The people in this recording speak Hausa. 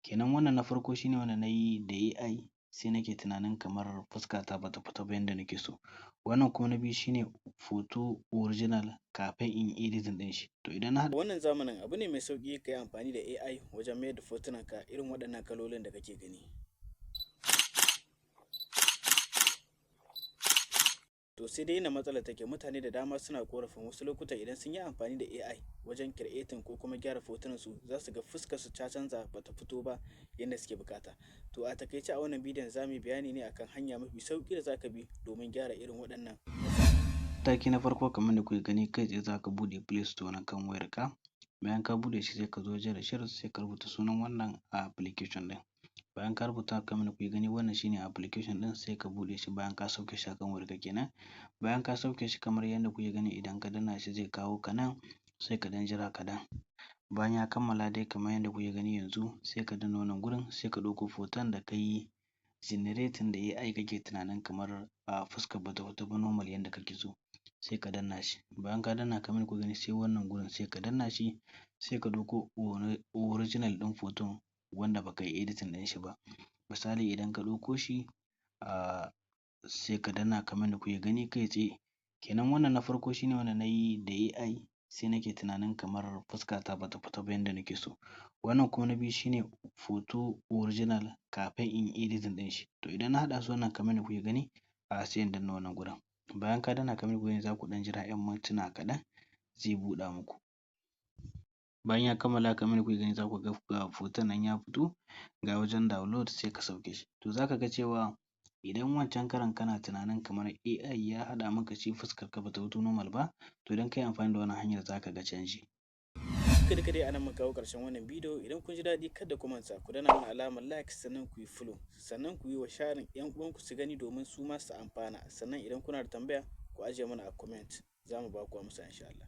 Kenan wannan na farko shine wanda nayi da AI sai nake tunanin kamar fuskata bata fita ba yanda nake so. Wannan kuma na biyu shine photo original kafin in yi editing ɗin shi. To idan na haɗa Wannan zamanin abu ne mai sauƙi ka yi amfani da AI wajen mayar da fotunanka irin waɗannan kalolin da kake gani. To sai dai inda matsalar take, mutane da dama suna ƙorafin wasu lokutan idan sun yi amfani da AI wajen creating ko kuma gyara fotunansu za su ga fuskarsu ta canza bata fito ba yanda suke buƙata. To a takaice a wannan bidiyon za mu yi bayani ne akan hanya mafi sauƙi da za ka bi domin gyara irin waɗannan. mataki na farko kamar da kuke gani kai tsaye za ka buɗe Play Store na kan wayarka. Bayan ka buɗe shi sai ka zo wajen research sai ka rubuta sunan wannan application ɗin. Bayan ka rubuta kamar da kuke gani wannan shine application ɗin sai ka buɗe shi bayan ka sauke shi a kan wayarka kenan. Bayan ka sauke shi kamar yadda kuke gani idan ka danna shi zai kawo ka nan sai ka ɗan jira kaɗan. Bayan ya kammala dai kamar yadda kuke gani yanzu sai ka danna wannan gurin sai ka ɗauko hoton da ka yi generating da AI kake tunanin kamar fuskar bata fito ba normal yanda kake so sai ka danna shi. Bayan ka danna kamar yadda kuke gani sai wannan gurin sai ka danna shi sai ka ɗauko original ɗin hoton wanda baka yi editing ɗin shi ba. Misali idan ka ɗauko shi sai ka danna kamar yadda kuke gani kai tsaye. Kenan wannan na farko shine wanda nayi da AI sai nake tunanin kamar fuskata bata fita ba yanda nake so. Wannan kuma na biyu shine photo original kafin in yi editing ɗin shi. To idan na haɗa su wannan kamar yadda kuke gani sai in danna wannan gurin. Bayan ka danna kamar yadda kuke gani za ku ɗan jira 'yan mintuna kaɗan zai buɗa muku. Bayan ya kammala kamar yadda kuke gani za ku ga hoton nan ya fito ga wajen download sai ka sauke shi. To za ka ga cewa idan wancan karon kana tunanin kamar AI ya haɗa maka shi fuskarka bata fito normal ba to idan ka yi amfani da wannan hanyar za ka ga canji. Duka dai a nan muka kawo ƙarshen wannan bidiyo. Idan kun ji daɗi kada ku manta ku danna mana alamar like sannan ku yi follow sannan ku yi wa sharing 'yan uwanku su gani domin su ma su amfana. Sannan idan kuna da tambaya ku ajiye mana a comment za mu ba ku amsa insha Allah.